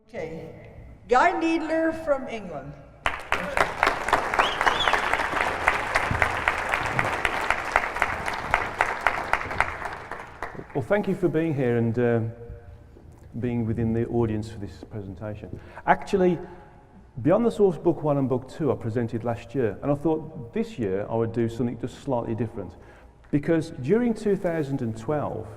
Okay, Guy Needler from England. Well, thank you for being here and being within the audience for this presentation. Actually, Beyond the Source Book 1 and Book 2 I presented last year, and I thought this year I would do something just slightly different. Because during 2012,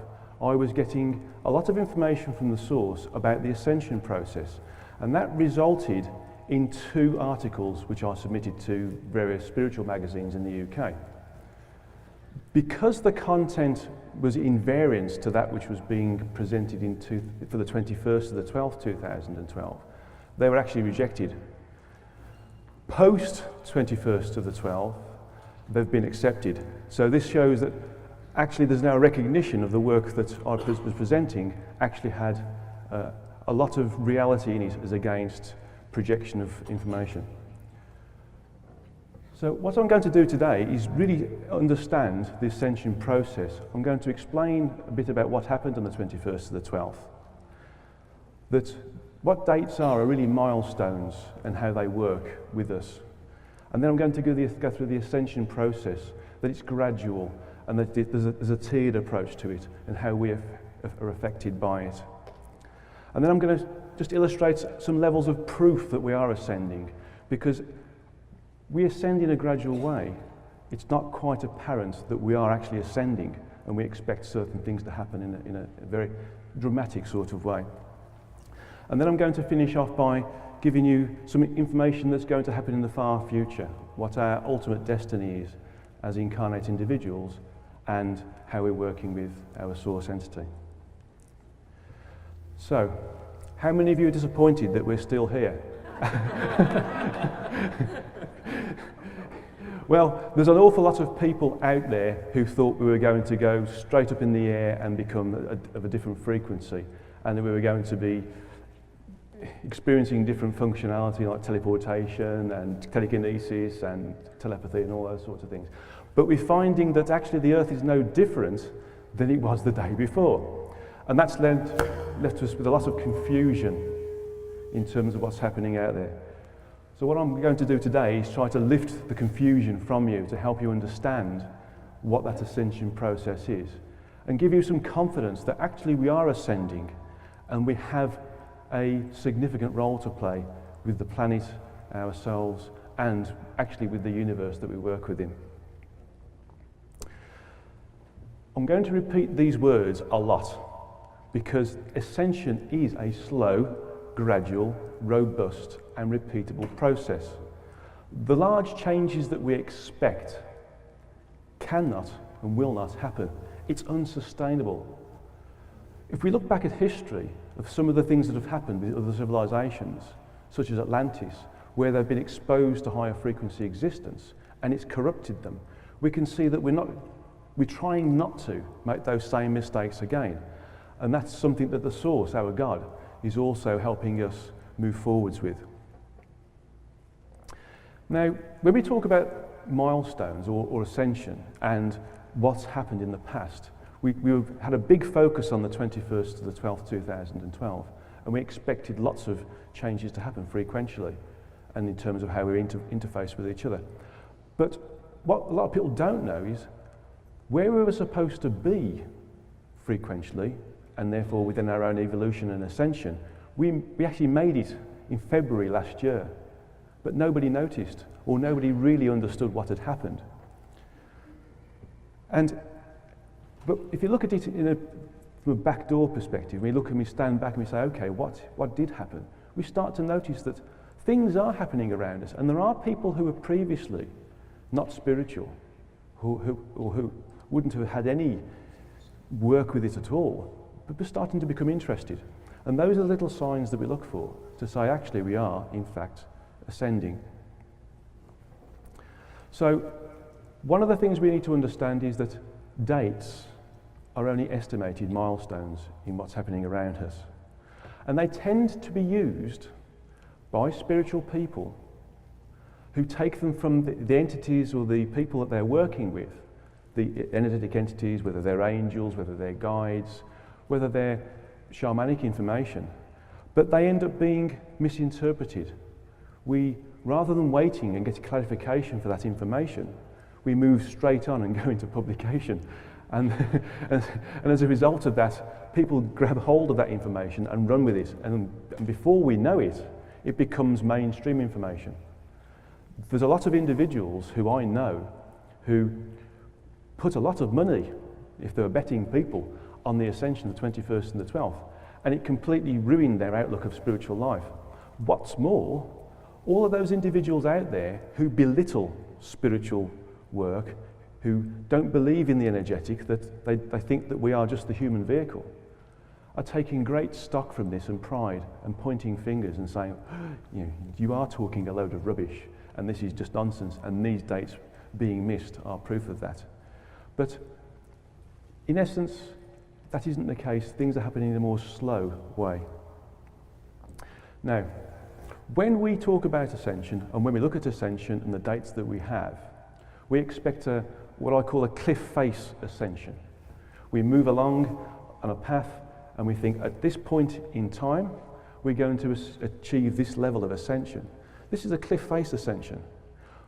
I was getting a lot of information from the source about the Ascension process, and that resulted in 2 articles which I submitted to various spiritual magazines in the UK. Because the content was in variance to that which was being presented for the 21st of the 12th, 2012, they were actually rejected. Post 21st of the 12th, they've been accepted. So this shows that actually there's now a recognition of the work that I was presenting actually had a lot of reality in it as against projection of information. So what I'm going to do today is really understand the Ascension process. I'm going to explain a bit about what happened on the 21st to the 12th. That what dates are really milestones and how they work with us. And then I'm going to go through the Ascension process, that it's gradual and that there's a tiered approach to it and how we are affected by it. And then I'm going to just illustrate some levels of proof that we are ascending, because we ascend in a gradual way. It's not quite apparent that we are actually ascending, and we expect certain things to happen in a very dramatic sort of way. And then I'm going to finish off by giving you some information that's going to happen in the far future, what our ultimate destiny is as incarnate individuals, and how we're working with our source entity. So, how many of you are disappointed that we're still here? Well, there's an awful lot of people out there who thought we were going to go straight up in the air and become of a different frequency, and that we were going to be experiencing different functionality like teleportation and telekinesis and telepathy and all those sorts of things. But we're finding that actually the Earth is no different than it was the day before. And that's left us with a lot of confusion in terms of what's happening out there. So what I'm going to do today is try to lift the confusion from you to help you understand what that ascension process is and give you some confidence that actually we are ascending and we have a significant role to play with the planet, ourselves, and actually with the universe that we work within. I'm going to repeat these words a lot because ascension is a slow, gradual, robust and repeatable process. The large changes that we expect cannot and will not happen. It's unsustainable. If we look back at history of some of the things that have happened with other civilizations, such as Atlantis, where they've been exposed to higher frequency existence and it's corrupted them, we can see that we're trying not to make those same mistakes again. And that's something that the Source, our God, is also helping us move forwards with. Now, when we talk about milestones or ascension and what's happened in the past, we've had a big focus on the 21st to the 12th, 2012, and we expected lots of changes to happen frequentially and in terms of how we interface with each other. But what a lot of people don't know is where we were supposed to be frequentially, and therefore within our own evolution and ascension, we actually made it in February last year, but nobody noticed or nobody really understood what had happened. But if you look at it from a backdoor perspective, we stand back and we say, okay, what did happen? We start to notice that things are happening around us, and there are people who were previously not spiritual, who wouldn't have had any work with it at all, but we're starting to become interested. And those are the little signs that we look for to say, actually, we are, in fact, ascending. So, one of the things we need to understand is that dates are only estimated milestones in what's happening around us. And they tend to be used by spiritual people who take them from the entities or the people that they're working with, the energetic entities, whether they're angels, whether they're guides, whether they're shamanic information. but they end up being misinterpreted. We, rather than waiting and get clarification for that information, we move straight on and go into publication. And, and as a result of that, people grab hold of that information and run with it. And before we know it, it becomes mainstream information. There's a lot of individuals who I know who put a lot of money, if they were betting people, on the Ascension, the 21st and the 12th, and it completely ruined their outlook of spiritual life. What's more, all of those individuals out there who belittle spiritual work, who don't believe in the energetic, that they think that we are just the human vehicle, are taking great stock from this and pride and pointing fingers and saying, you are talking a load of rubbish and this is just nonsense, and these dates being missed are proof of that. But in essence, that isn't the case. Things are happening in a more slow way. Now, when we talk about Ascension and when we look at Ascension and the dates that we have, we expect what I call a cliff face ascension. We move along on a path and we think at this point in time we're going to achieve this level of ascension. This is a cliff face ascension.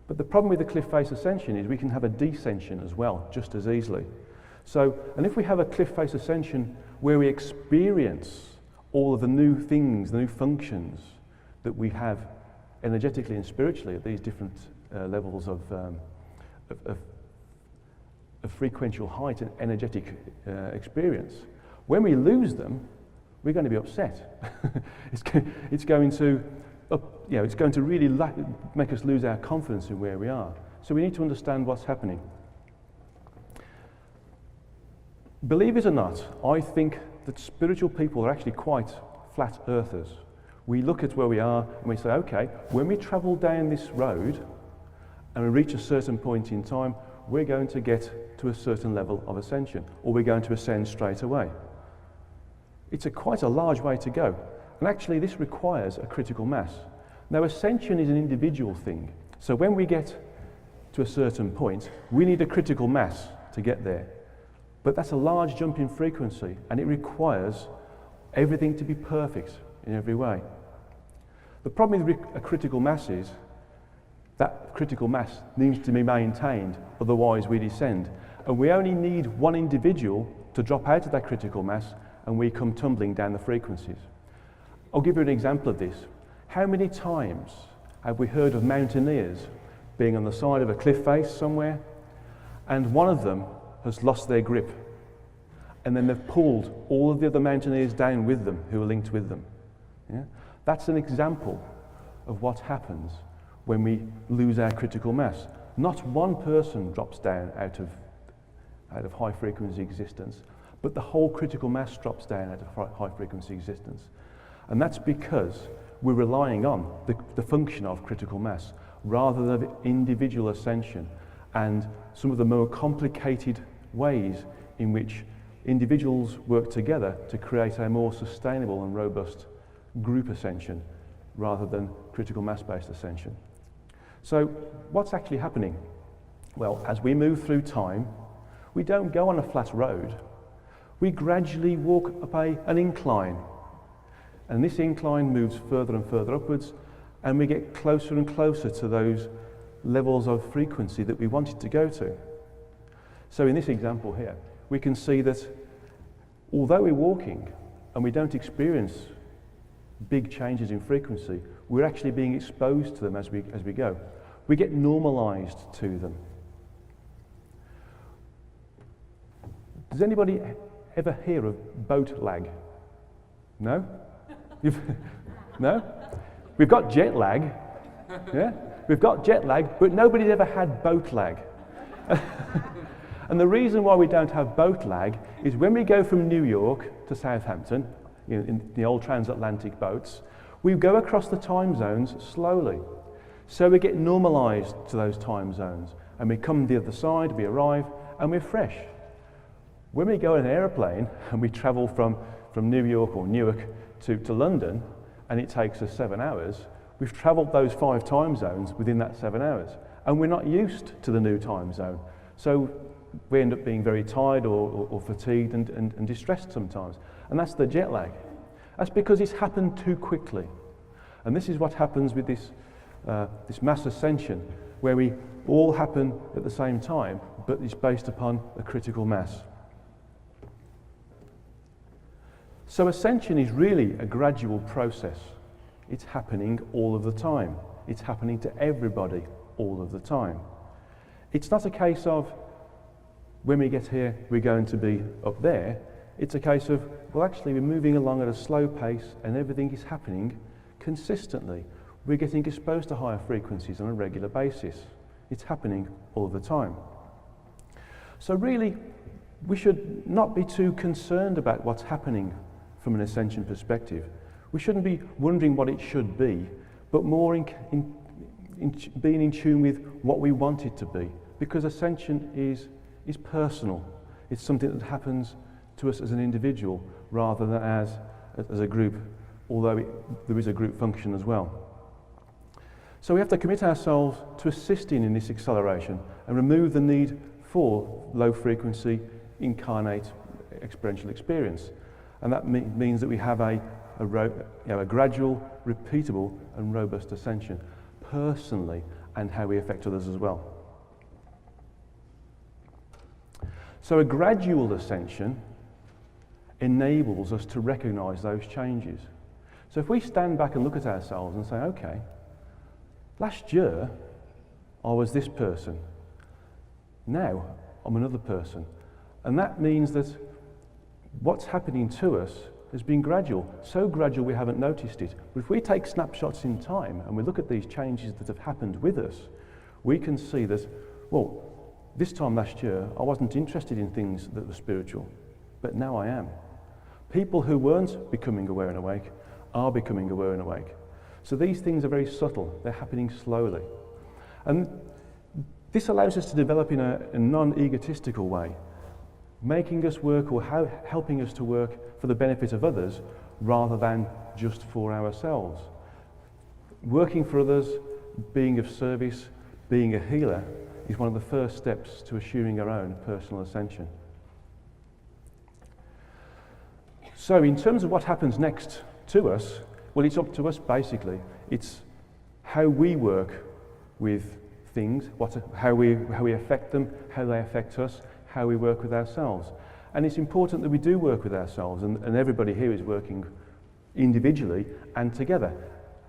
But the problem with the cliff face ascension is we can have a descension as well, just as easily. So, and if we have a cliff face ascension where we experience all of the new things, the new functions that we have energetically and spiritually at these different levels of frequential height and energetic experience, when we lose them, we're going to be upset. It's going to really make us lose our confidence in where we are. So we need to understand what's happening. Believe it or not, I think that spiritual people are actually quite flat earthers. We look at where we are and we say, okay, when we travel down this road and we reach a certain point in time, we're going to get to a certain level of ascension, or we're going to ascend straight away. It's quite a large way to go. And actually this requires a critical mass. Now, ascension is an individual thing. So when we get to a certain point, we need a critical mass to get there. But that's a large jump in frequency, and it requires everything to be perfect in every way. The problem with a critical mass is that critical mass needs to be maintained, otherwise we descend. And we only need one individual to drop out of that critical mass, and we come tumbling down the frequencies. I'll give you an example of this. How many times have we heard of mountaineers being on the side of a cliff face somewhere, and one of them has lost their grip, and then they've pulled all of the other mountaineers down with them who are linked with them? Yeah? That's an example of what happens when we lose our critical mass. Not one person drops down out of high frequency existence, but the whole critical mass drops down out of high frequency existence. And that's because we're relying on the function of critical mass rather than individual ascension and some of the more complicated ways in which individuals work together to create a more sustainable and robust group ascension rather than critical mass-based ascension. So what's actually happening? Well, as we move through time, we don't go on a flat road. We gradually walk up an incline. And this incline moves further and further upwards, and we get closer and closer to those levels of frequency that we wanted to go to. So in this example here, we can see that although we're walking and we don't experience big changes in frequency, we're actually being exposed to them as we go. We get normalized to them. Does anybody ever hear of boat lag? No? No? We've got jet lag. Yeah? We've got jet lag, but nobody's ever had boat lag. And the reason why we don't have boat lag is when we go from New York to Southampton, in the old transatlantic boats, we go across the time zones slowly. So we get normalized to those time zones, and we come the other side, we arrive, and we're fresh. When we go in an aeroplane and we travel from New York or Newark to London, and it takes us 7 hours, we've traveled those 5 time zones within that 7 hours, and we're not used to the new time zone. So we end up being very tired or fatigued and distressed sometimes. And that's the jet lag. That's because it's happened too quickly. And this is what happens with this mass ascension, where we all happen at the same time, but it's based upon a critical mass. So ascension is really a gradual process. It's happening all of the time. It's happening to everybody all of the time. It's not a case of, when we get here, we're going to be up there. It's a case of, well, actually, we're moving along at a slow pace and everything is happening consistently. We're getting exposed to higher frequencies on a regular basis. It's happening all the time. So really, we should not be too concerned about what's happening from an ascension perspective. We shouldn't be wondering what it should be, but more being in tune with what we want it to be. Because ascension is personal. It's something that happens to us as an individual rather than as a group, although there is a group function as well. So we have to commit ourselves to assisting in this acceleration and remove the need for low frequency, incarnate experiential experience. And that means that we have a gradual, repeatable and robust ascension personally, and how we affect others as well. So a gradual ascension enables us to recognize those changes. So if we stand back and look at ourselves and say, okay, last year I was this person, now I'm another person. And that means that what's happening to us has been gradual, so gradual we haven't noticed it. But if we take snapshots in time and we look at these changes that have happened with us, we can see that, well, this time last year I wasn't interested in things that were spiritual, but now I am. People who weren't becoming aware and awake are becoming aware and awake. So these things are very subtle, they're happening slowly. And this allows us to develop in a non-egotistical way, making us work or helping us to work for the benefit of others rather than just for ourselves. Working for others, being of service, being a healer is one of the first steps to achieving our own personal ascension. So in terms of what happens next to us, well, it's up to us basically. It's how we work with things, how we affect them, how they affect us, how we work with ourselves. And it's important that we do work with ourselves, and everybody here is working individually and together.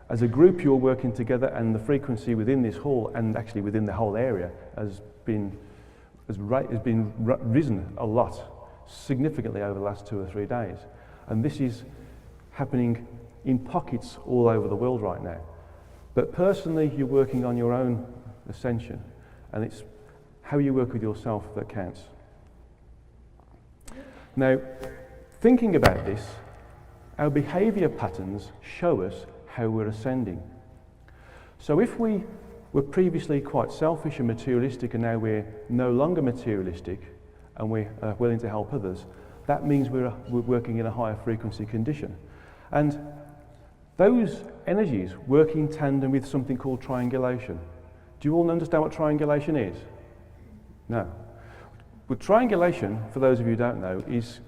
As a group, you're working together, and the frequency within this hall, and actually within the whole area, has risen a lot, significantly over the last 2 or 3 days. And this is happening in pockets all over the world right now. But personally, you're working on your own ascension, and it's how you work with yourself that counts. Now, thinking about this, our behaviour patterns show us how we're ascending. So if we were previously quite selfish and materialistic, and now we're no longer materialistic and we're willing to help others, that means we're working in a higher frequency condition. And those energies work in tandem with something called triangulation. Do you all understand what triangulation is? No. But triangulation, for those of you who don't know, is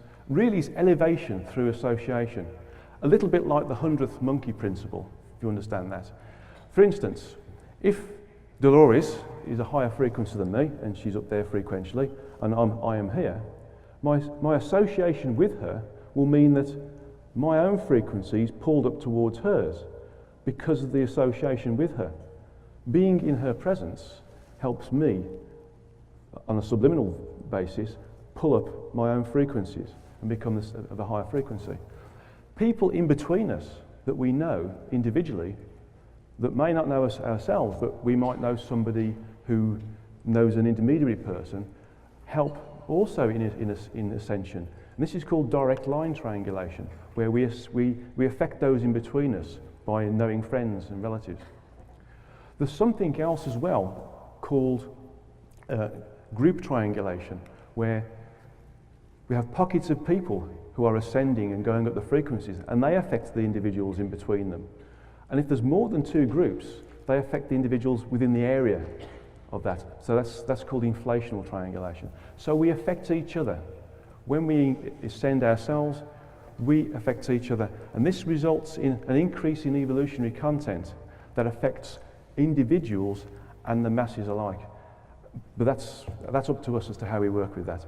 elevation through association. A little bit like the 100th monkey principle, if you understand that. For instance, if Dolores is a higher frequency than me, and she's up there frequentially, and I am here, my association with her will mean that my own frequency is pulled up towards hers because of the association with her. Being in her presence helps me, on a subliminal basis, pull up my own frequencies and become of a higher frequency. People in between us that we know individually, that may not know us ourselves, but we might know somebody who knows an intermediary person, help also in ascension. And this is called direct line triangulation, where we affect those in between us by knowing friends and relatives. There's something else as well called group triangulation, where we have pockets of people who are ascending and going up the frequencies, and they affect the individuals in between them. And if there's more than 2 groups, they affect the individuals within the area of that. So that's called inflational triangulation. So we affect each other. When we ascend ourselves, We affect each other, and this results in an increase in evolutionary content that affects individuals and the masses alike. But that's up to us as to how we work with that.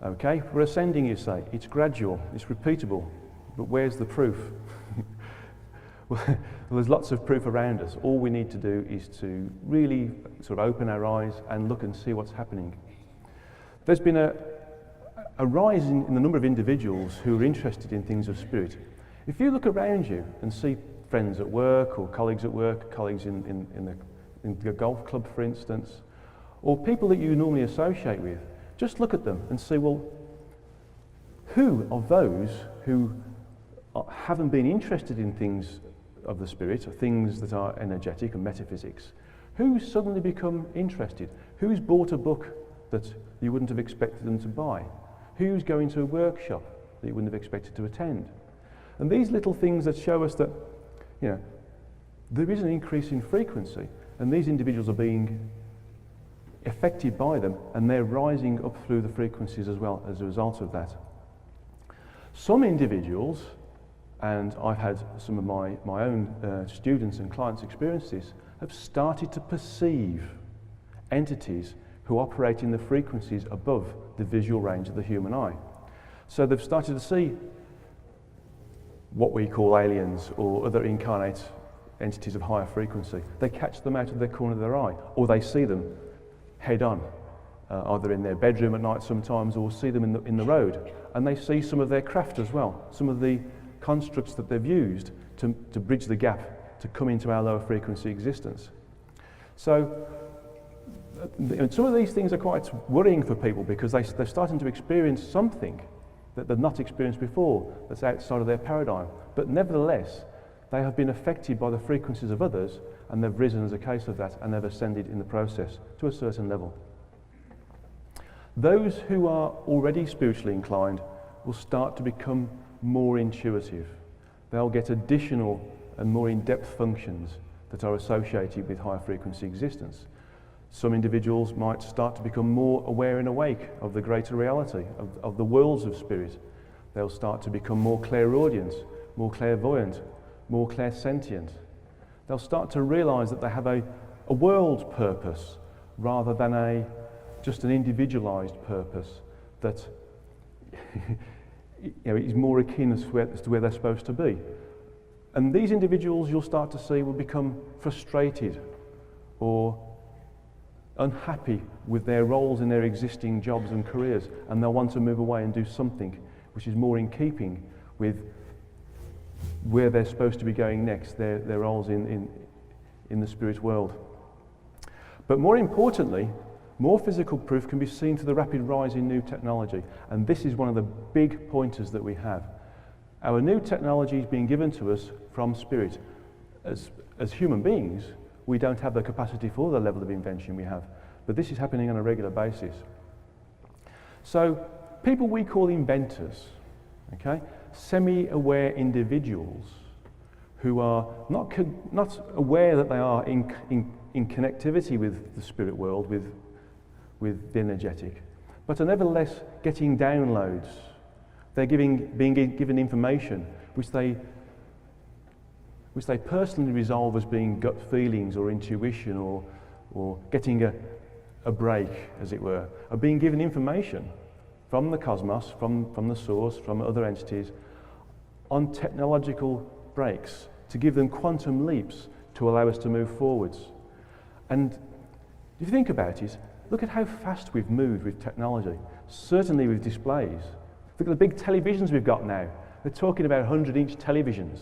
Okay, we're ascending, you say. It's gradual, it's repeatable, but where's the proof? Well, there's lots of proof around us. All we need to do is to really sort of open our eyes and look and see what's happening. There's been a rise in the number of individuals who are interested in things of spirit. If you look around you and see friends at work or colleagues at work, colleagues in the golf club, for instance, or people that you normally associate with, just look at them and see, well, who of those who haven't been interested in things of the spirit, or things that are energetic and metaphysics, who's suddenly become interested? Who's bought a book that you wouldn't have expected them to buy? Who's going to a workshop that you wouldn't have expected to attend? And these little things that show us that, you know, there is an increase in frequency, and these individuals are being affected by them, and they're rising up through the frequencies as well as a result of that. Some individuals, and I've had some of my own students and clients experience this, have started to perceive entities who operate in the frequencies above the visual range of the human eye. So they've started to see what we call aliens or other incarnate entities of higher frequency. They catch them out of the corner of their eye, or they see them head on, either in their bedroom at night sometimes, or see them in the road. And they see some of their craft as well, some of the constructs that they've used to bridge the gap to come into our lower frequency existence. So some of these things are quite worrying for people, because they're starting to experience something that they've not experienced before, that's outside of their paradigm. But nevertheless, they have been affected by the frequencies of others, and they've risen as a case of that, and they've ascended in the process to a certain level. Those who are already spiritually inclined will start to become more intuitive. They'll get additional and more in-depth functions that are associated with higher frequency existence. Some individuals might start to become more aware and awake of the greater reality, of the worlds of spirit. They'll start to become more clairaudient, more clairvoyant, more clairsentient. They'll start to realise that they have a world purpose rather than just an individualised purpose that is more akin as to where they're supposed to be. And these individuals, you'll start to see, will become frustrated or unhappy with their roles in their existing jobs and careers, and they'll want to move away and do something which is more in keeping with where they're supposed to be going next, their roles in the spirit world. But more importantly, more physical proof can be seen through the rapid rise in new technology, and this is one of the big pointers that we have. Our new technology is being given to us from spirit. As human beings, we don't have the capacity for the level of invention we have, but this is happening on a regular basis. So people we call inventors, okay, semi-aware individuals who are not aware that they are in connectivity with the spirit world, with the energetic, but are nevertheless getting downloads. They're being given information which they personally resolve as being gut feelings or intuition or getting a break, as it were, are being given information from the cosmos, from the source, from other entities, on technological breaks to give them quantum leaps to allow us to move forwards. And if you think about it, look at how fast we've moved with technology, certainly with displays. Look at the big televisions we've got now. They're talking about 100-inch televisions.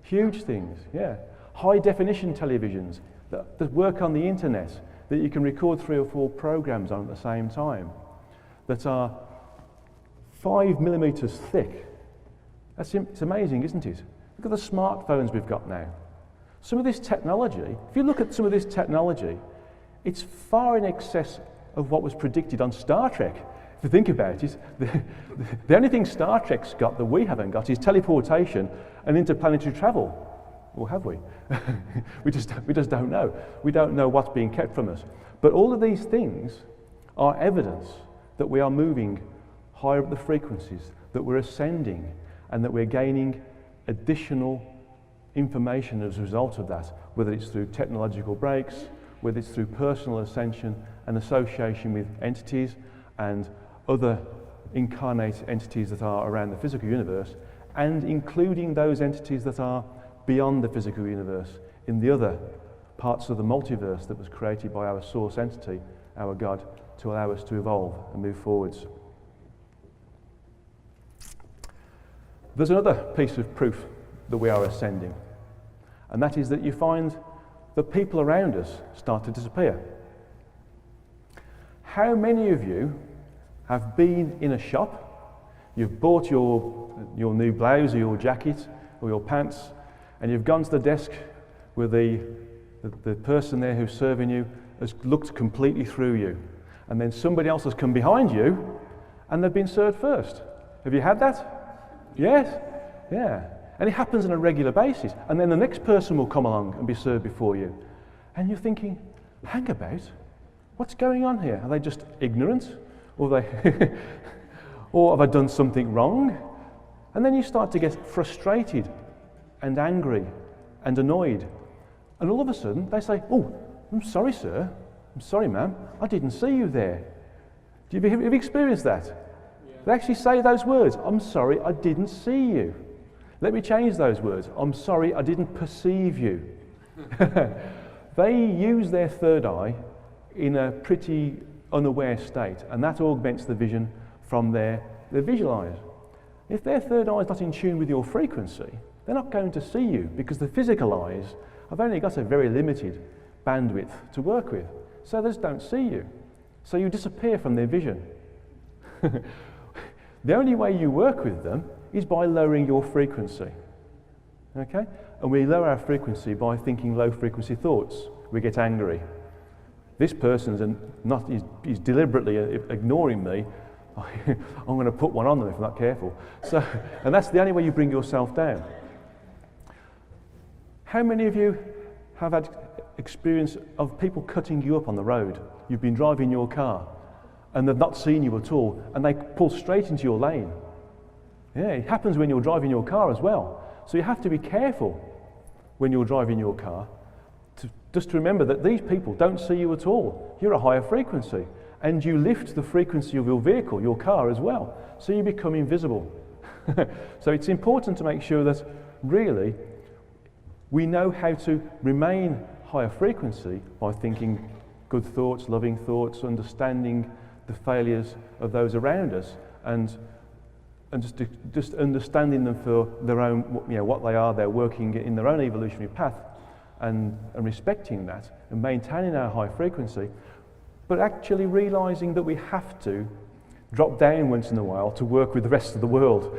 Huge things, yeah. High-definition televisions that work on the internet, that you can record 3 or 4 programs on at the same time, that are 5 millimeters thick. It's amazing, isn't it? Look at the smartphones we've got now. Some of this technology, if you look at some of this technology, it's far in excess of what was predicted on Star Trek. If you think about it, the only thing Star Trek's got that we haven't got is teleportation and interplanetary travel. Or have we? we just don't know. We don't know what's being kept from us. But all of these things are evidence that we are moving higher up the frequencies, that we're ascending, and that we're gaining additional information as a result of that, whether it's through technological breaks, whether it's through personal ascension and association with entities and other incarnate entities that are around the physical universe, and including those entities that are beyond the physical universe in the other parts of the multiverse that was created by our source entity, our God, to allow us to evolve and move forwards. There's another piece of proof that we are ascending, and that is that you find that people around us start to disappear. How many of you have been in a shop, you've bought your new blouse or your jacket or your pants, and you've gone to the desk where the person there who's serving you has looked completely through you, and then somebody else has come behind you and they've been served first? Have you had that? Yes? Yeah. And it happens on a regular basis, and then the next person will come along and be served before you, and you're thinking, hang about, what's going on here? Are they just ignorant? Or have I done something wrong? And then you start to get frustrated and angry and annoyed. And all of a sudden they say, oh, I'm sorry, sir. I'm sorry, ma'am. I didn't see you there. Have you experienced that? Yeah. They actually say those words. I'm sorry, I didn't see you. Let me change those words. I'm sorry, I didn't perceive you. They use their third eye in a pretty unaware state, and that augments the vision from their visual eyes. If their third eye is not in tune with your frequency, they're not going to see you, because the physical eyes have only got a very limited bandwidth to work with, so they just don't see you. So you disappear from their vision. The only way you work with them is by lowering your frequency. Okay? And we lower our frequency by thinking low frequency thoughts. We get angry. This person's he's deliberately ignoring me. I'm going to put one on them if I'm not careful. So, and that's the only way you bring yourself down. How many of you have had experience of people cutting you up on the road? You've been driving your car and they've not seen you at all, and they pull straight into your lane. Yeah, it happens when you're driving your car as well. So you have to be careful when you're driving your car, just to remember that these people don't see you at all. You're a higher frequency, and you lift the frequency of your vehicle, your car as well, so you become invisible. So it's important to make sure that really we know how to remain higher frequency by thinking good thoughts, loving thoughts, understanding the failures of those around us, and just understanding them for their own, what they are. They're working in their own evolutionary path, and respecting that and maintaining our high frequency, but actually realizing that we have to drop down once in a while to work with the rest of the world,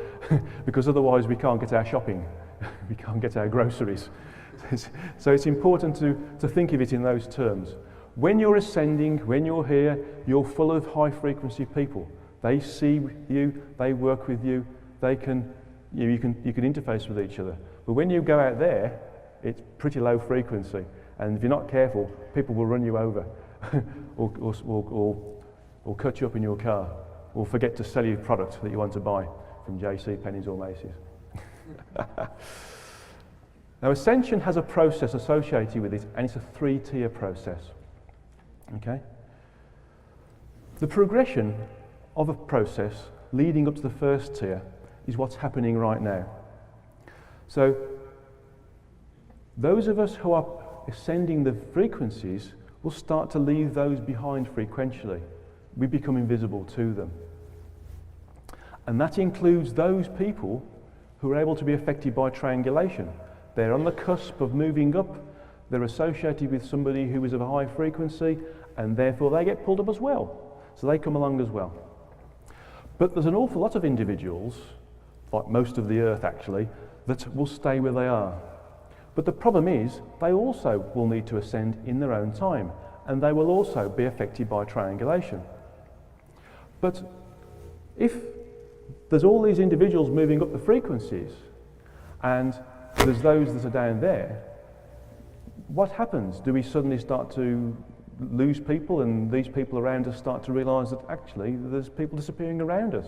because otherwise we can't get our shopping, we can't get our groceries. So it's important to think of it in those terms. When you're ascending, when you're here, you're full of high frequency people. They see you, they work with you, you can interface with each other. But when you go out there, it's pretty low frequency, and if you're not careful, people will run you over or cut you up in your car, or forget to sell you product that you want to buy from JC Penney's or Macy's. Now, Ascension has a process associated with it, and it's a 3-tier process. Okay? The progression of a process leading up to the first tier is what's happening right now. So, those of us who are ascending the frequencies will start to leave those behind frequentially. We become invisible to them. And that includes those people who are able to be affected by triangulation. They're on the cusp of moving up, they're associated with somebody who is of a high frequency, and therefore they get pulled up as well. So they come along as well. But there's an awful lot of individuals, like most of the earth actually, that will stay where they are. But the problem is, they also will need to ascend in their own time, and they will also be affected by triangulation. But if there's all these individuals moving up the frequencies, and there's those that are down there, what happens? Do we suddenly start to lose people, and these people around us start to realise that actually there's people disappearing around us.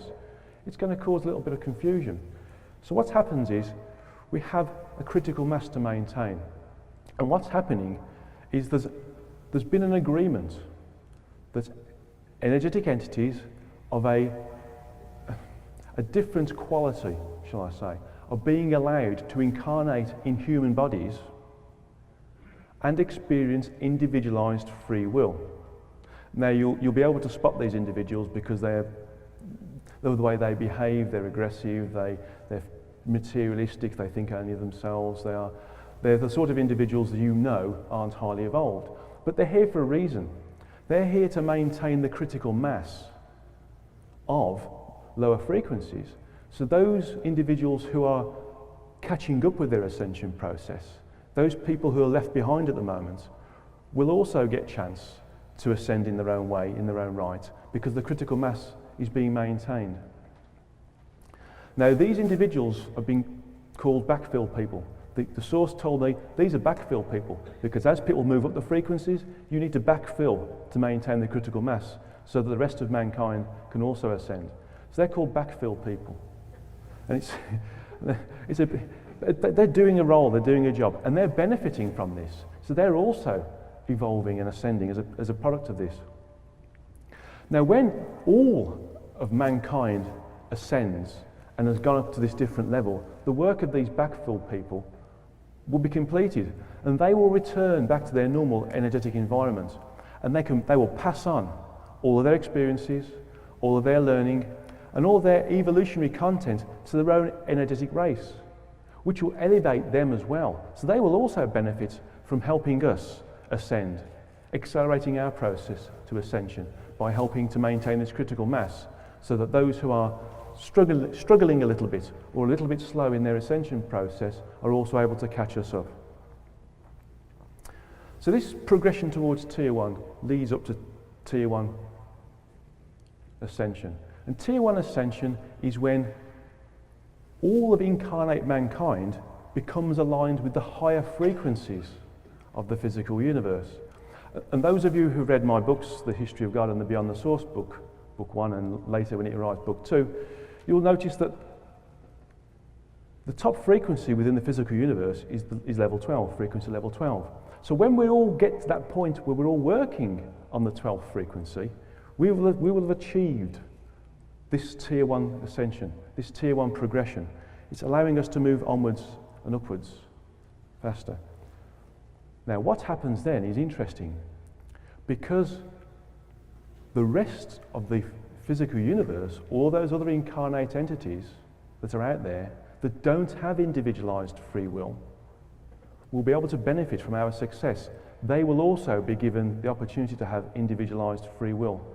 It's going to cause a little bit of confusion. So what happens is we have a critical mass to maintain. And what's happening is there's been an agreement that energetic entities of a different quality, shall I say, are being allowed to incarnate in human bodies and experience individualized free will. Now you'll be able to spot these individuals because the way they behave, they're aggressive, they're materialistic, they think only of themselves, they're the sort of individuals that you know aren't highly evolved. But they're here for a reason. They're here to maintain the critical mass of lower frequencies. So those individuals who are catching up with their ascension process, those people who are left behind at the moment, will also get a chance to ascend in their own way, in their own right, because the critical mass is being maintained. Now, these individuals are being called backfill people. The source told me these are backfill people, because as people move up the frequencies, you need to backfill to maintain the critical mass so that the rest of mankind can also ascend. So they're called backfill people. And they're doing a role, they're doing a job, and they're benefiting from this. So they're also evolving and ascending as a product of this. Now, when all of mankind ascends and has gone up to this different level, the work of these backfill people will be completed, and they will return back to their normal energetic environment, and they will pass on all of their experiences, all of their learning, and all their evolutionary content to their own energetic race, which will elevate them as well. So they will also benefit from helping us ascend, accelerating our process to ascension by helping to maintain this critical mass, so that those who are struggling a little bit or a little bit slow in their ascension process are also able to catch us up. So this progression towards Tier 1 leads up to Tier 1 ascension. And Tier 1 ascension is when all of incarnate mankind becomes aligned with the higher frequencies of the physical universe. And those of you who've read my books, The History of God and the Beyond the Source book, book 1, and later when it arrives, book 2, you'll notice that the top frequency within the physical universe is level 12, frequency level 12. So when we all get to that point where we're all working on the 12th frequency, we will have achieved this Tier 1 ascension, this Tier 1 progression. It's allowing us to move onwards and upwards faster. Now, what happens then is interesting, because the rest of the physical universe, all those other incarnate entities that are out there that don't have individualized free will be able to benefit from our success. They will also be given the opportunity to have individualized free will,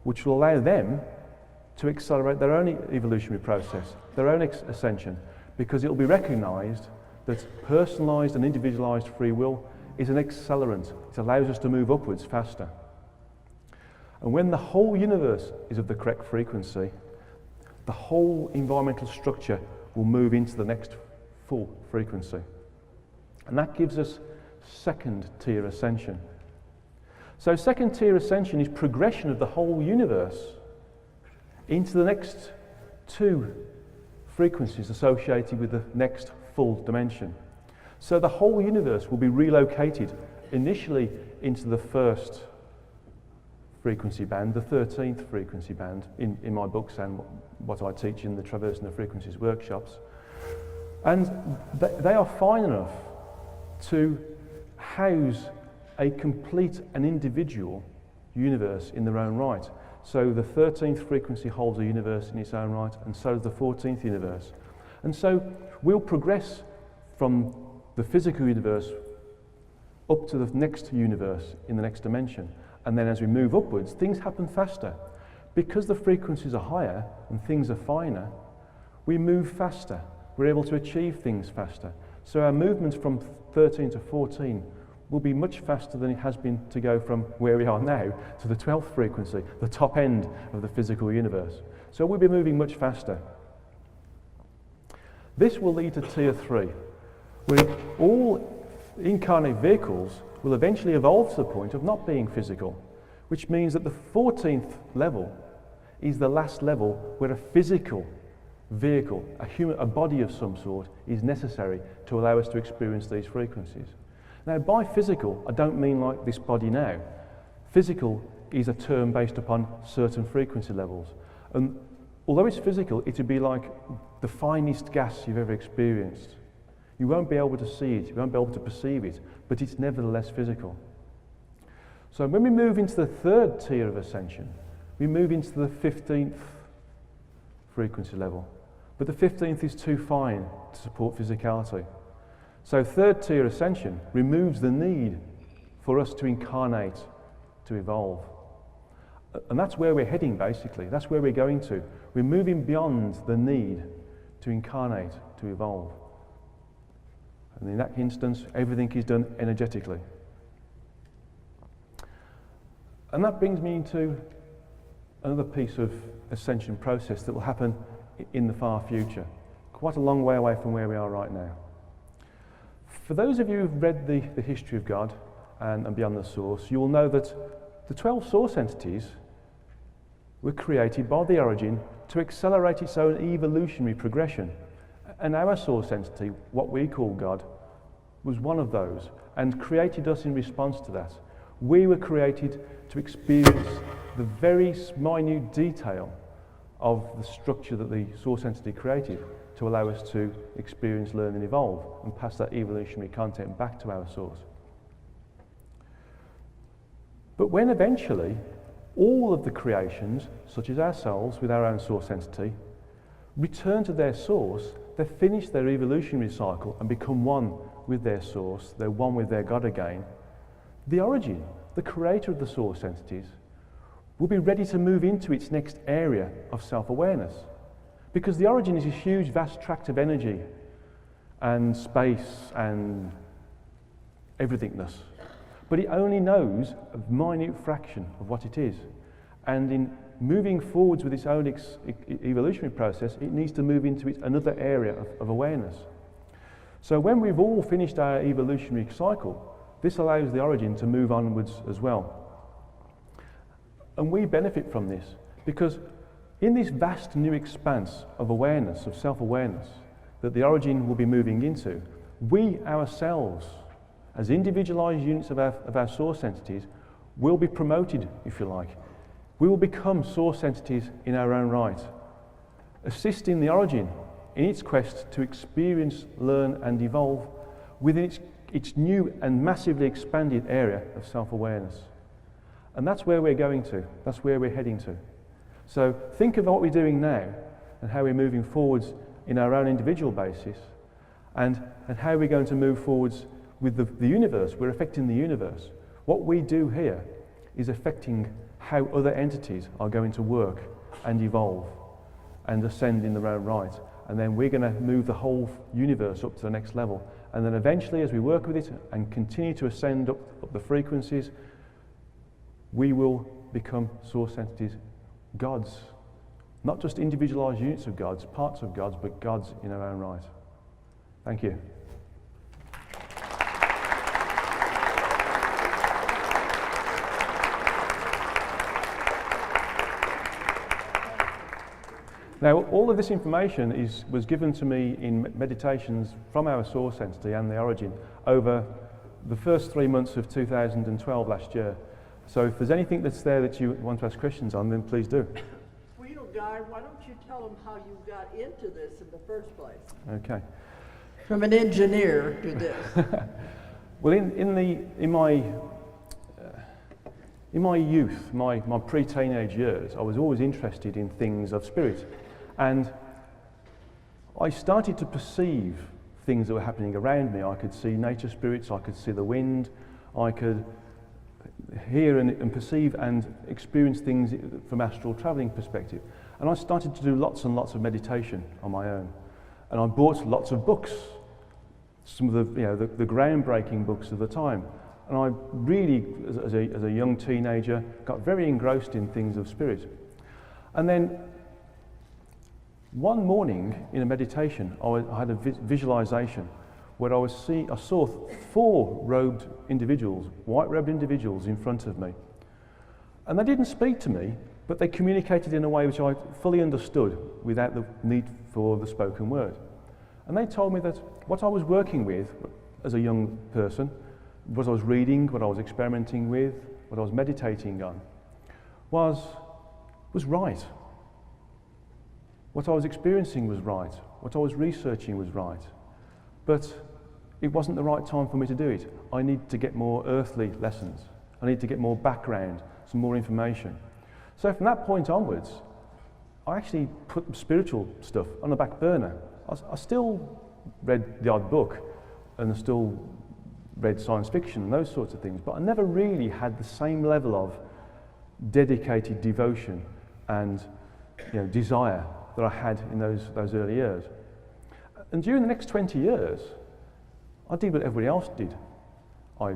which will allow them to accelerate their own evolutionary process, their own ascension, because it will be recognized that personalized and individualized free will is an accelerant. It allows us to move upwards faster. And when the whole universe is of the correct frequency, the whole environmental structure will move into the next full frequency. And that gives us second tier ascension. So second tier ascension is progression of the whole universe into the next two frequencies associated with the next full dimension. So the whole universe will be relocated initially into the first frequency band, the 13th frequency band in my books and what I teach in the Traversing the Frequencies workshops. And they are fine enough to house a complete and individual universe in their own right. So the 13th frequency holds a universe in its own right, and so does the 14th universe. And so we'll progress from the physical universe up to the next universe in the next dimension. And then as we move upwards, things happen faster. Because the frequencies are higher and things are finer, we move faster. We're able to achieve things faster. So our movements from 13 to 14 will be much faster than it has been to go from where we are now to the 12th frequency, the top end of the physical universe. So we'll be moving much faster. This will lead to Tier 3, where all incarnate vehicles will eventually evolve to the point of not being physical, which means that the 14th level is the last level where a physical vehicle, a body of some sort, is necessary to allow us to experience these frequencies. Now, by physical, I don't mean like this body now. Physical is a term based upon certain frequency levels. And although it's physical, it would be like the finest gas you've ever experienced. You won't be able to see it, you won't be able to perceive it, but it's nevertheless physical. So when we move into the third tier of ascension, we move into the 15th frequency level. But the 15th is too fine to support physicality. So third tier ascension removes the need for us to incarnate, to evolve. And that's where we're heading, basically. That's where we're going to. We're moving beyond the need to incarnate, to evolve. And in that instance, everything is done energetically. And that brings me into another piece of ascension process that will happen in the far future, quite a long way away from where we are right now. For those of you who've read the history of God and beyond the source, you will know that the 12 source entities were created by the origin to accelerate its own evolutionary progression. And our source entity, what we call God, was one of those and created us in response to that. We were created to experience the very minute detail of the structure that the source entity created to allow us to experience, learn and evolve and pass that evolutionary content back to our source. But when eventually all of the creations, such as ourselves with our own source entity, return to their source, they finish their evolutionary cycle and become one with their source, they're one with their God again, the origin, the creator of the source entities, will be ready to move into its next area of self-awareness. Because the origin is a huge, vast tract of energy and space and everythingness. But it only knows a minute fraction of what it is. And in moving forwards with its own evolutionary process, it needs to move into another area of awareness. So when we've all finished our evolutionary cycle, this allows the origin to move onwards as well. And we benefit from this because in this vast new expanse of awareness, of self-awareness, that the origin will be moving into, we ourselves, as individualized units of our source entities, will be promoted, if you like. We will become source entities in our own right, assisting the origin in its quest to experience, learn and evolve within its new and massively expanded area of self-awareness. And that's where we're going to, that's where we're heading to. So think of what we're doing now and how we're moving forwards in our own individual basis and how we're going to move forwards with the universe. We're affecting the universe. What we do here is affecting how other entities are going to work and evolve and ascend in their own right. And then we're going to move the whole universe up to the next level. And then eventually, as we work with it and continue to ascend up the frequencies, we will become source entities, gods. Not just individualized units of gods, parts of gods, but gods in our own right. Thank you. Now, all of this information was given to me in meditations from our source entity and the origin over the first 3 months of 2012 last year. So if there's anything that's there that you want to ask questions on, then please do. Well, Guy, why don't you tell them how you got into this in the first place? Okay. From an engineer to this. Well, in my youth, my pre-teenage years, I was always interested in things of spirit. And I started to perceive things that were happening around me. I could see nature spirits, I could see the wind, I could hear and perceive and experience things from astral travelling perspective. And I started to do lots and lots of meditation on my own. And I bought lots of books, some of the groundbreaking books of the time. And I really, as a young teenager, got very engrossed in things of spirit. And then one morning in a meditation, I had a visualization where I saw 4 robed individuals, white-robed individuals in front of me. And they didn't speak to me, but they communicated in a way which I fully understood without the need for the spoken word. And they told me that what I was working with as a young person, what I was reading, what I was experimenting with, what I was meditating on, was right. What I was experiencing was right. What I was researching was right. But it wasn't the right time for me to do it. I need to get more earthly lessons. I need to get more background, some more information. So from that point onwards, I actually put spiritual stuff on the back burner. I still read the odd book and I still read science fiction and those sorts of things, but I never really had the same level of dedicated devotion and desire that I had in those early years. And during the next 20 years, I did what everybody else did. I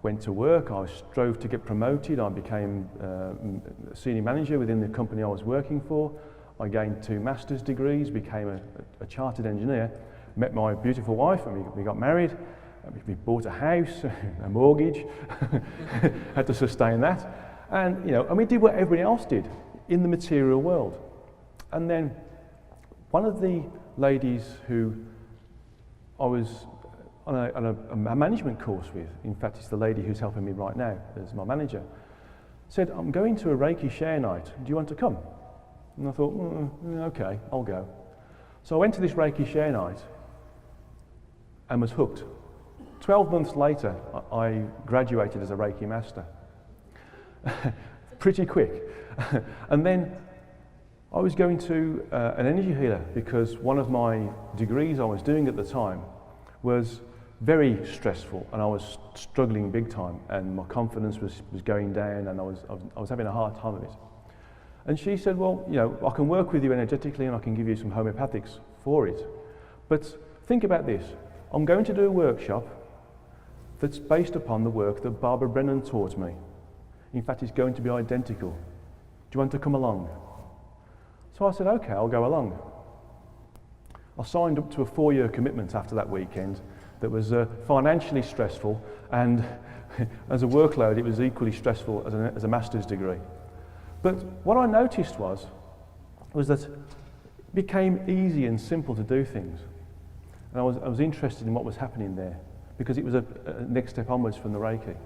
went to work, I strove to get promoted, I became a senior manager within the company I was working for. I gained 2 master's degrees, became a chartered engineer, met my beautiful wife, and we got married. We bought a house, a mortgage, had to sustain that. And we did what everybody else did in the material world. And then one of the ladies who I was on a management course with, in fact it's the lady who's helping me right now as my manager, said, I'm going to a Reiki share night, do you want to come? And I thought, okay, I'll go. So I went to this Reiki share night and was hooked. 12 months later, I graduated as a Reiki master. Pretty quick. And then I was going to an energy healer because one of my degrees I was doing at the time was very stressful and I was struggling big time and my confidence was going down and I was having a hard time of it. And she said, well, I can work with you energetically and I can give you some homeopathics for it. But think about this. I'm going to do a workshop that's based upon the work that Barbara Brennan taught me. In fact, it's going to be identical. Do you want to come along? So I said, okay, I'll go along. I signed up to a 4-year commitment after that weekend that was financially stressful, and as a workload it was equally stressful as a master's degree. But what I noticed was that it became easy and simple to do things. And I was interested in what was happening there because it was a next step onwards from the Reiki.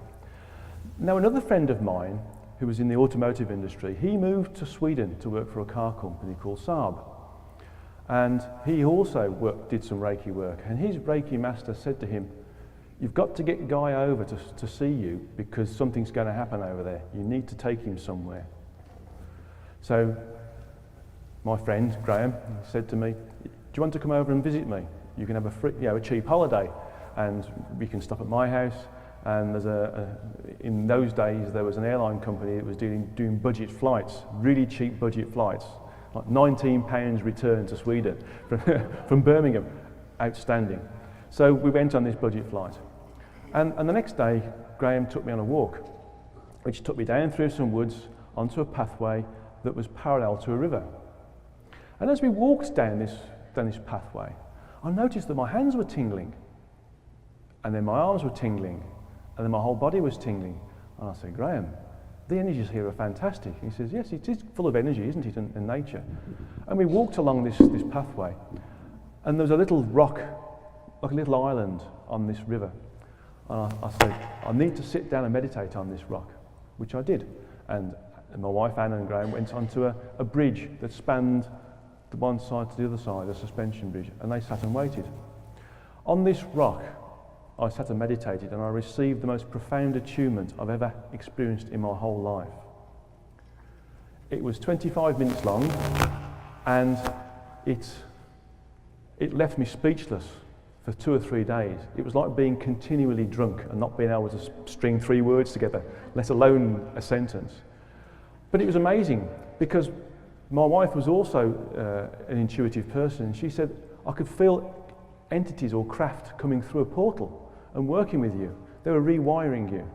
Now another friend of mine who was in the automotive industry, he moved to Sweden to work for a car company called Saab. And he also did some Reiki work, and his Reiki master said to him, you've got to get Guy over to see you because something's going to happen over there. You need to take him somewhere. So my friend Graham said to me, do you want to come over and visit me? You can have a cheap holiday and we can stop at my house. And in those days there was an airline company that was doing budget flights, really cheap budget flights, like £19 return to Sweden from Birmingham. Outstanding. So we went on this budget flight. And the next day Graham took me on a walk, which took me down through some woods onto a pathway that was parallel to a river. And as we walked down this pathway, I noticed that my hands were tingling, and then my arms were tingling, and then my whole body was tingling. And I said, Graham, the energies here are fantastic. He says, yes, it is full of energy, isn't it, in nature? And we walked along this pathway, and there was a little rock, like a little island on this river. And I said, I need to sit down and meditate on this rock, which I did. And my wife Anna and Graham went onto a bridge that spanned the one side to the other side, a suspension bridge, and they sat and waited. On this rock, I sat and meditated, and I received the most profound attunement I've ever experienced in my whole life. It was 25 minutes long, and it left me speechless for 2 or 3 days. It was like being continually drunk and not being able to string 3 words together, let alone a sentence. But it was amazing because my wife was also an intuitive person. She said, I could feel entities or craft coming through a portal and working with you. They were rewiring you.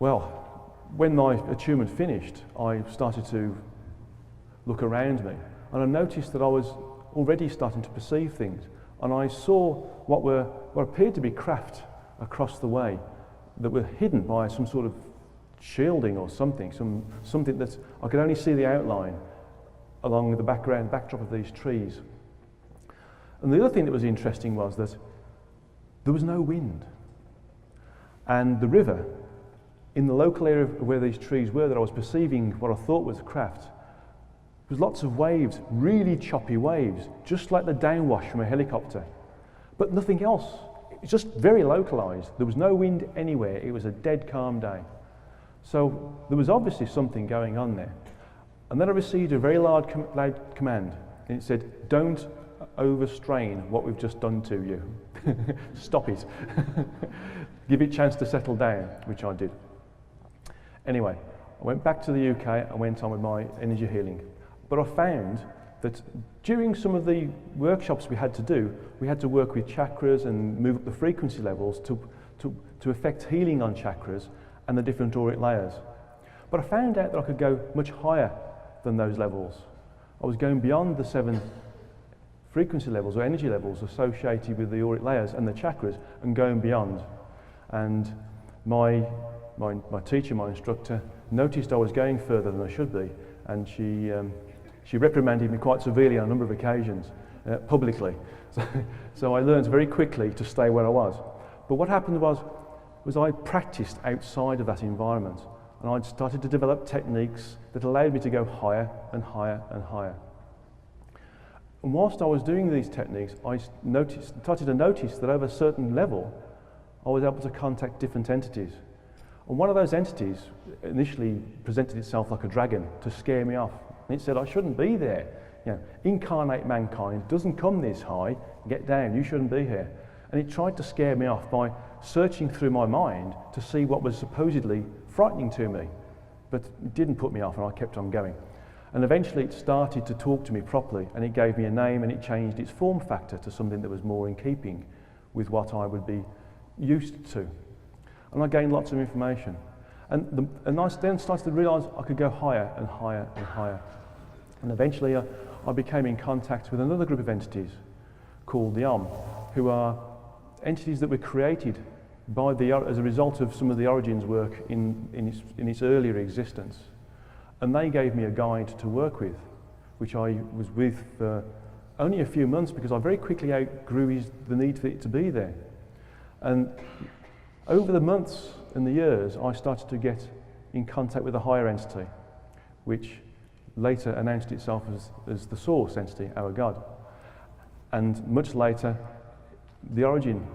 Well, when my attunement finished, I started to look around me, and I noticed that I was already starting to perceive things. and I saw what appeared to be craft across the way that were hidden by some sort of shielding or something that I could only see the outline along the backdrop of these trees. And the other thing that was interesting was that there was no wind. And the river, in the local area where these trees were that I was perceiving what I thought was craft, was lots of waves, really choppy waves, just like the downwash from a helicopter. But nothing else. It's just very localised. There was no wind anywhere. It was a dead calm day. So there was obviously something going on there. And then I received a very loud command, and it said, "Don't overstrain what we've just done to you. Stop it. Give it a chance to settle down," which I did. Anyway, I went back to the UK and went on with my energy healing. But I found that during some of the workshops we had to do, we had to work with chakras and move up the frequency levels to affect healing on chakras and the different auric layers. But I found out that I could go much higher than those levels. I was going beyond the 7 frequency levels or energy levels associated with the auric layers and the chakras and going beyond. And my teacher, my instructor, noticed I was going further than I should be, and she reprimanded me quite severely on a number of occasions, publicly. So I learned very quickly to stay where I was. But what happened was I practiced outside of that environment, and I'd started to develop techniques that allowed me to go higher and higher and higher. And whilst I was doing these techniques, I started to notice that over a certain level, I was able to contact different entities. And one of those entities initially presented itself like a dragon to scare me off. And it said, "I shouldn't be there. You know, incarnate mankind doesn't come this high. Get down, you shouldn't be here." And it tried to scare me off by searching through my mind to see what was supposedly frightening to me. But it didn't put me off, and I kept on going. And eventually it started to talk to me properly, and it gave me a name, and it changed its form factor to something that was more in keeping with what I would be used to. And I gained lots of information. And I then started to realise I could go higher and higher and higher. And eventually I became in contact with another group of entities called the who are entities that were created by as a result of some of the origins work in its earlier existence. And they gave me a guide to work with, which I was with for only a few months because I very quickly outgrew the need for it to be there. And over the months and the years, I started to get in contact with a higher entity, which later announced itself as the source entity, our God. And much later, the origin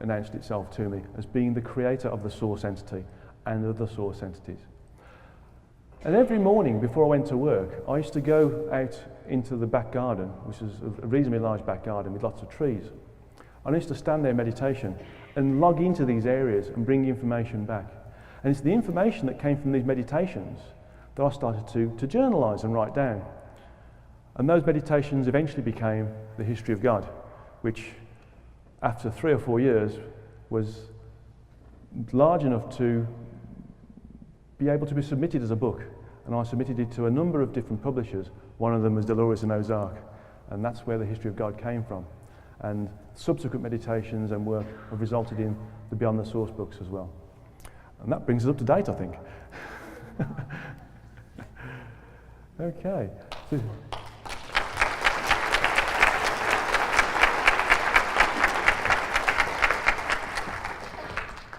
announced itself to me as being the creator of the source entity and other source entities. And every morning before I went to work, I used to go out into the back garden, which is a reasonably large back garden with lots of trees. I used to stand there in meditation and log into these areas and bring information back. And it's the information that came from these meditations that I started to journalise and write down. And those meditations eventually became the history of God, which after 3 or 4 years was large enough to be able to be submitted as a book. And I submitted it to a number of different publishers. One of them was Dolores and Ozark, and that's where the history of God came from. And subsequent meditations and work have resulted in the Beyond the Source books as well. And that brings us up to date, I think. Okay.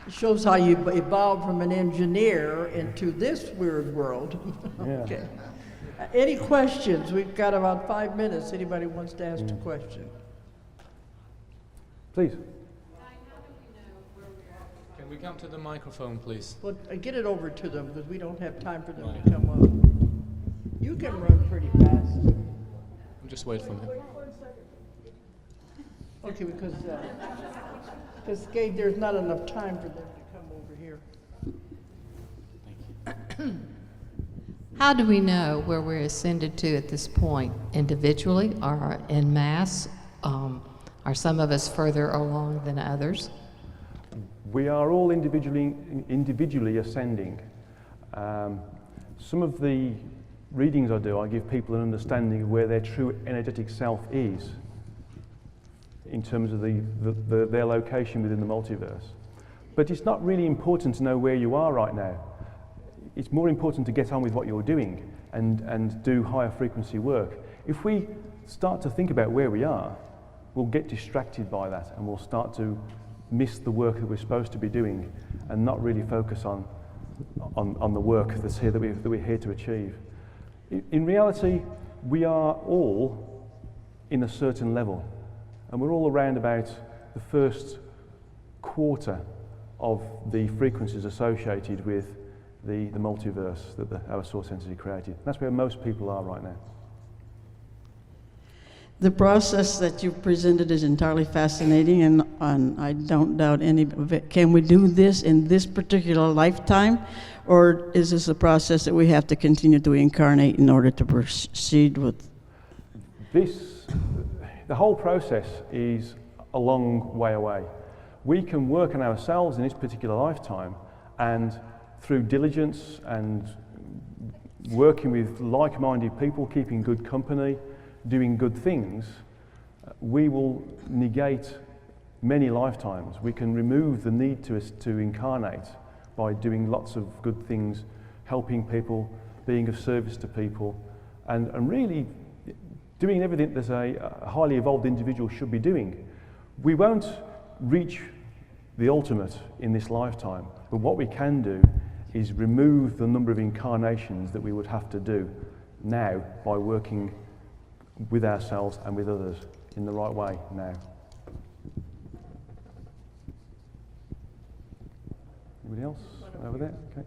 It shows how you evolved from an engineer into this weird world. Yeah. Okay. Any questions? We've got about 5 minutes. Anybody wants to ask a question? Please. Can we come to the microphone, please? Well, get it over to them because we don't have time for them to come up. You can run pretty fast. I'm just waiting for him. Okay, because Gabe, there's not enough time for them to come over here. Thank you. How do we know where we're ascended to at this point, individually or en masse? Are some of us further along than others? We are all individually ascending. Some of the readings I do, I give people an understanding of where their true energetic self is in terms of their location within the multiverse. But it's not really important to know where you are right now. It's more important to get on with what you're doing and do higher frequency work. If we start to think about where we are, we'll get distracted by that and we'll start to miss the work that we're supposed to be doing and not really focus on the work that's here that we're here to achieve. In reality, we are all in a certain level, and we're all around about the first quarter of the frequencies associated with the multiverse that our source entity created. That's where most people are right now. The process that you presented is entirely fascinating, and I don't doubt any of it. Can we do this in this particular lifetime, or is this a process that we have to continue to incarnate in order to proceed with? The whole process is a long way away. We can work on ourselves in this particular lifetime, and through diligence and working with like-minded people, keeping good company, doing good things, we will negate many lifetimes. We can remove the need to incarnate by doing lots of good things, helping people, being of service to people, and really doing everything that a highly evolved individual should be doing. We won't reach the ultimate in this lifetime, but what we can do is remove the number of incarnations that we would have to do now by working with ourselves and with others in the right way now. Anybody else over there? Okay.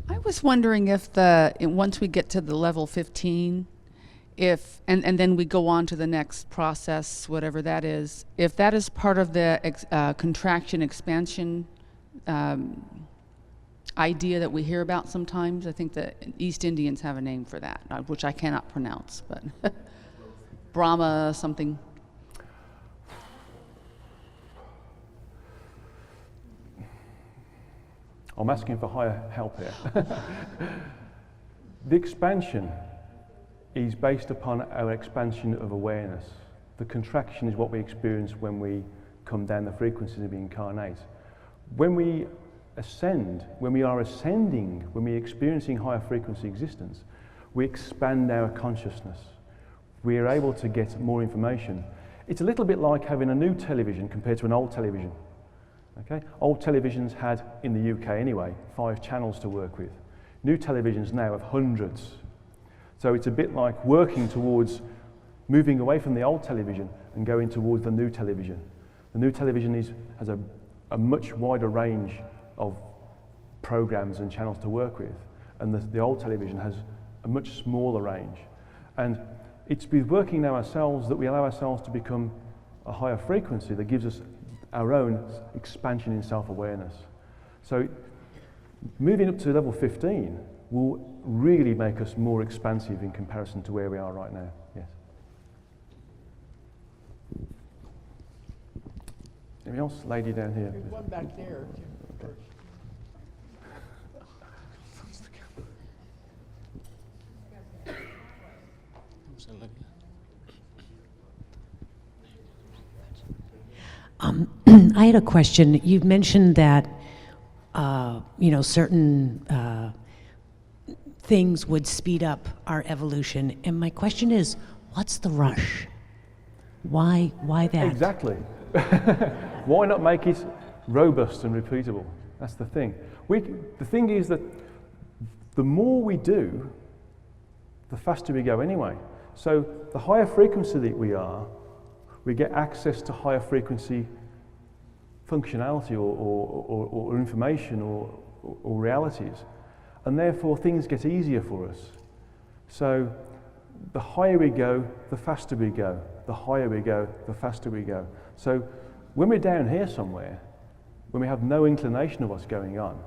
I was wondering if once we get to the level 15, and then we go on to the next process, whatever that is, if that is part of the contraction expansion idea that we hear about sometimes. I think the East Indians have a name for that, which I cannot pronounce, but Brahma something. I'm asking for higher help here. The expansion is based upon our expansion of awareness. The contraction is what we experience when we come down the frequencies of incarnate. When we ascend, when we are ascending, when we're experiencing higher frequency existence, we expand our consciousness. We are able to get more information. It's a little bit like having a new television compared to an old television. Okay? Old televisions had, in the UK anyway, 5 channels to work with. New televisions now have hundreds. So it's a bit like working towards moving away from the old television and going towards the new television. The new television has a much wider range of programs and channels to work with, and the old television has a much smaller range. And it's with working now ourselves that we allow ourselves to become a higher frequency that gives us our own expansion in self-awareness. So moving up to level 15 will really make us more expansive in comparison to where we are right now. Yes. Anything else? Lady down here. There's one back there. I had a question. You've mentioned that, certain things would speed up our evolution. And my question is, what's the rush? Why that? Exactly. Why not make it robust and repeatable? That's the thing. The thing is that the more we do, the faster we go anyway. So the higher frequency that we are, we get access to higher frequency functionality or information or realities, and therefore things get easier for us. So the higher we go, the faster we go. The higher we go, the faster we go. So when we're down here somewhere, when we have no inclination of what's going on,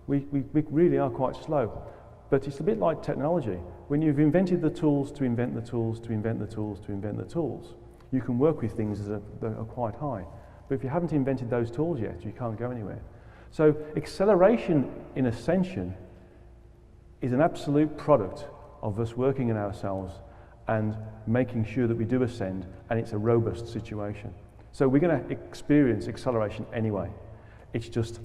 we really are quite slow. But it's a bit like technology. When you've invented the tools to invent the tools to invent the tools to invent the tools, you can work with things that are quite high. But if you haven't invented those tools yet, you can't go anywhere. So acceleration in ascension is an absolute product of us working in ourselves and making sure that we do ascend, and it's a robust situation. So we're going to experience acceleration anyway. It's just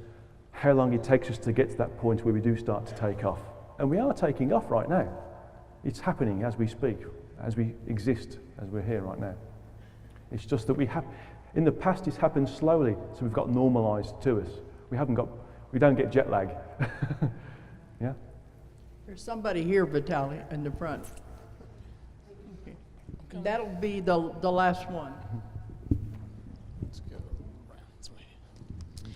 how long it takes us to get to that point where we do start to take off. And we are taking off right now. It's happening as we speak, as we exist, as we're here right now. It's just that in the past it's happened slowly, so we've got normalized to us. We don't get jet lag. Yeah? There's somebody here, Vitaly, in the front. Okay. That'll be the last one. Let's go around this way.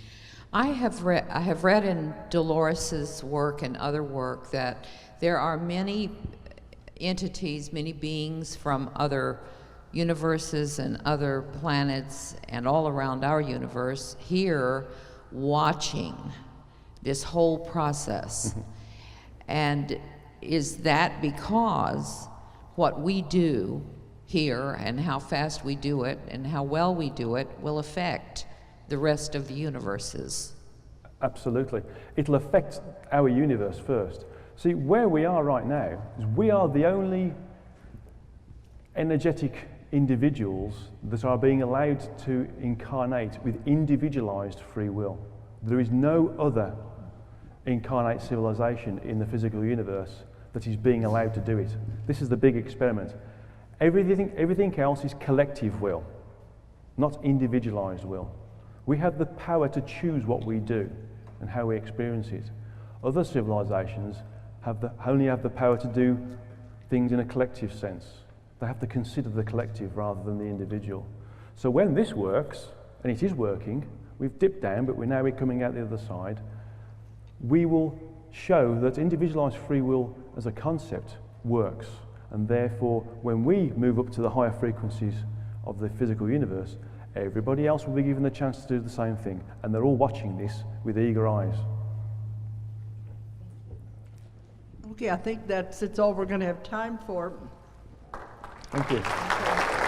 I have read in Dolores's work and other work that there are many entities, many beings from other universes and other planets and all around our universe here watching this whole process. And is that because what we do here and how fast we do it and how well we do it will affect the rest of the universes? Absolutely. It'll affect our universe first. See, where we are right now is we are the only energetic individuals that are being allowed to incarnate with individualized free will. There is no other incarnate civilization in the physical universe that is being allowed to do it. This is the big experiment. Everything else is collective will, not individualized will. We have the power to choose what we do and how we experience it. Other civilizations only have the power to do things in a collective sense. They have to consider the collective rather than the individual. So when this works, and it is working, we've dipped down, but we're coming out the other side, we will show that individualized free will as a concept works. And therefore, when we move up to the higher frequencies of the physical universe, everybody else will be given the chance to do the same thing. And they're all watching this with eager eyes. Okay, I think that's all we're going to have time for. Thank you.